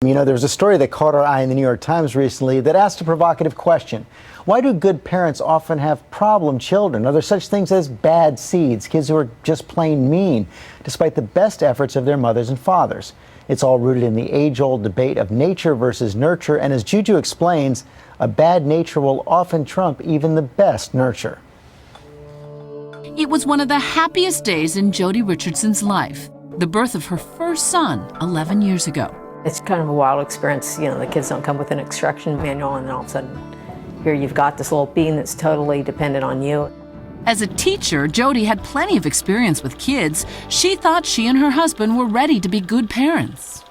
You know, there's a story that caught our eye in the New York Times recently that asked a provocative question. Why do good parents often have problem children? Are there such things as bad seeds, kids who are just plain mean, despite the best efforts of their mothers and fathers? It's all rooted in the age-old debate of nature versus nurture, and as Juju explains, a bad nature will often trump even the best nurture. It was one of the happiest days in Jodi Richardson's life, the birth of her first son 11 years ago. It's kind of a wild experience. You know, the kids don't come with an instruction manual, and then all of a sudden, here you've got this little being that's totally dependent on you. As a teacher, Jodi had plenty of experience with kids. She thought she and her husband were ready to be good parents.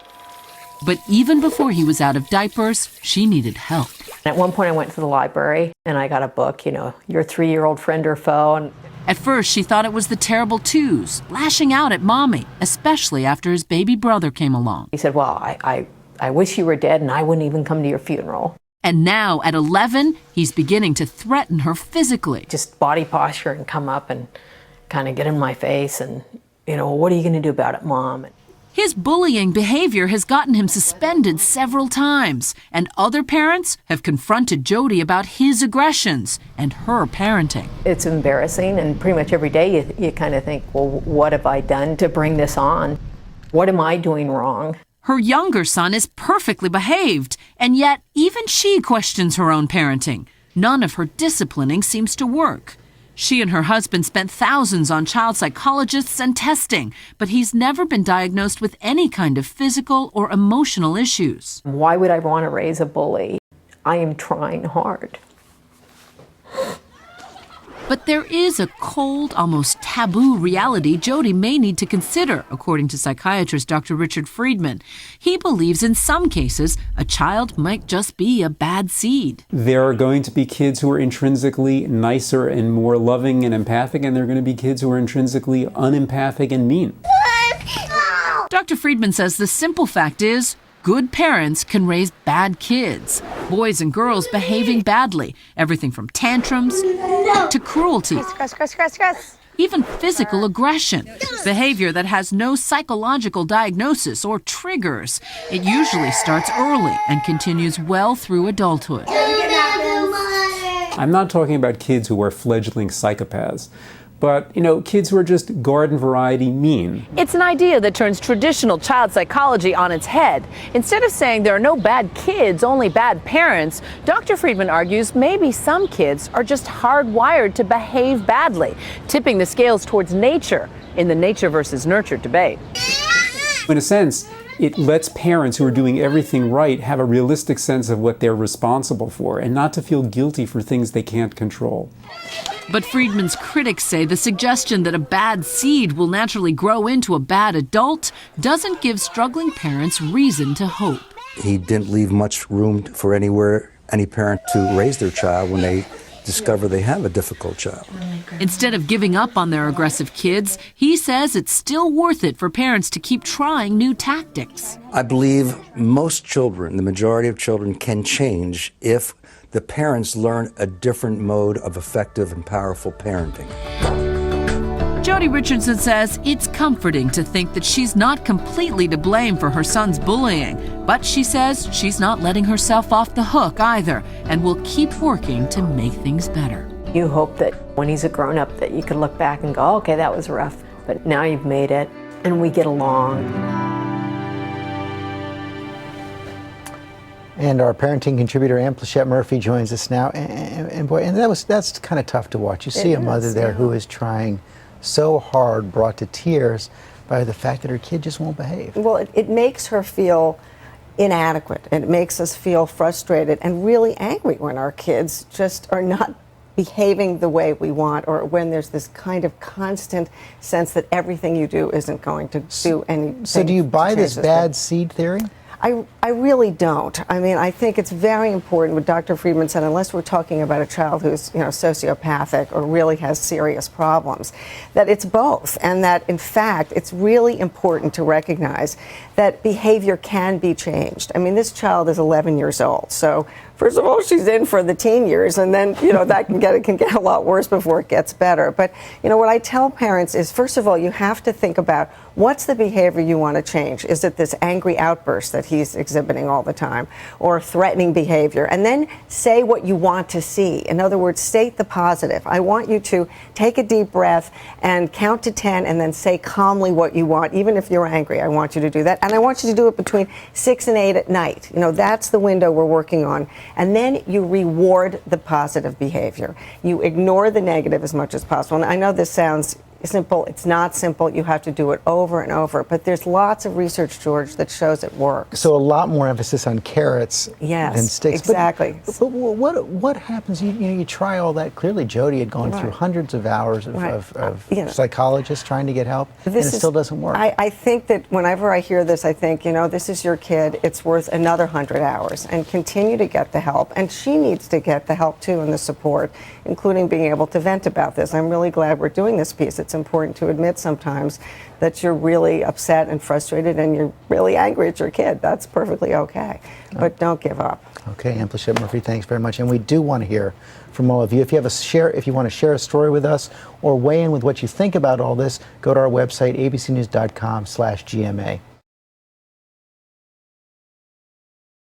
But even before he was out of diapers, she needed help. At one point, I went to the library, and I got a book, you know, Your 3-Year-Old Friend or Foe. And at first, she thought it was the terrible twos, lashing out at Mommy, especially after his baby brother came along. he said, well, I wish you were dead, and I wouldn't even come to your funeral. And now, at 11, he's beginning to threaten her physically. Just body posture and come up and kind of get in my face and, you know, what are you going to do about it, Mom? His bullying behavior has gotten him suspended several times, and other parents have confronted Jodi about his aggressions and her parenting. It's embarrassing, and pretty much every day you kind of think, well, what have I done to bring this on? What am I doing wrong? Her younger son is perfectly behaved, and yet even she questions her own parenting. None of her disciplining seems to work. She and her husband spent thousands on child psychologists and testing, but he's never been diagnosed with any kind of physical or emotional issues. Why would I want to raise a bully? I am trying hard. But there is a cold, almost taboo reality Jodi may need to consider, according to psychiatrist Dr. Richard Friedman. He believes in some cases a child might just be a bad seed. There are going to be kids who are intrinsically nicer and more loving and empathic, and there are going to be kids who are intrinsically unempathic and mean. Dr. Friedman says the simple fact is, good parents can raise bad kids. Boys and girls behaving badly. Everything from tantrums to cruelty. Even physical aggression. Behavior that has no psychological diagnosis or triggers. It usually starts early and continues well through adulthood. I'm not talking about kids who are fledgling psychopaths, but, you know, kids who are just garden variety mean. It's an idea that turns traditional child psychology on its head. Instead of saying there are no bad kids, only bad parents, Dr. Friedman argues maybe some kids are just hardwired to behave badly, tipping the scales towards nature in the nature versus nurture debate. In a sense, it lets parents who are doing everything right have a realistic sense of what they're responsible for and not to feel guilty for things they can't control. But Friedman's critics say the suggestion that a bad seed will naturally grow into a bad adult doesn't give struggling parents reason to hope. He didn't leave much room for any parent to raise their child when they discover they have a difficult child. Instead of giving up on their aggressive kids, he says it's still worth it for parents to keep trying new tactics. I believe most children, the majority of children, can change if the parents learn a different mode of effective and powerful parenting. Jodi Richardson says it's comforting to think that she's not completely to blame for her son's bullying, but she says she's not letting herself off the hook either and will keep working to make things better. You hope that when he's a grown-up that you can look back and go, okay, that was rough, but now you've made it and we get along. And our parenting contributor, Ann Plachette Murphy, joins us now. And boy, that's kind of tough to watch. You see a mother there who is trying so hard, brought to tears by the fact that her kid just won't behave. Well, it makes her feel inadequate, and it makes us feel frustrated and really angry when our kids just are not behaving the way we want, or when there's this kind of constant sense that everything you do isn't going to do anything. So do you buy this bad seed theory? I really don't. I mean, I think it's very important what Dr. Friedman said, unless we're talking about a child who's, you know, sociopathic or really has serious problems, that it's both, and that, in fact, it's really important to recognize that behavior can be changed. I mean, this child is 11 years old, so first of all, she's in for the teen years, and then, you know, that can get a lot worse before it gets better. But, you know, what I tell parents is, first of all, you have to think about What's the behavior you want to change? Is it this angry outburst that he's exhibiting all the time, or threatening behavior? And then say what you want to see. In other words, state the positive. I want you to take a deep breath and count to 10 and then say calmly what you want, even if you're angry. I want you to do that. And I want you to do it between 6 and 8 at night. You know, that's the window we're working on. And then you reward the positive behavior. You ignore the negative as much as possible. And I know this sounds simple. It's not simple. You have to do it over and over. But there's lots of research, George, that shows it works. So a lot more emphasis on carrots Yes, than sticks. exactly. But what happens? You try all that. Clearly, Jody had gone through hundreds of hours of psychologists trying to get help, and it still doesn't work. I think that whenever I hear this, I think, you know, this is your kid. It's worth another 100 hours, and continue to get the help. And she needs to get the help too and the support, including being able to vent about this. I'm really glad we're doing this piece. It's important to admit sometimes that you're really upset and frustrated and you're really angry at your kid. That's perfectly okay. But don't give up. Okay, Ann Plachette Murphy, thanks very much. And we do want to hear from all of you. If you want to share a story with us or weigh in with what you think about all this, go to our website, abcnews.com/GMA.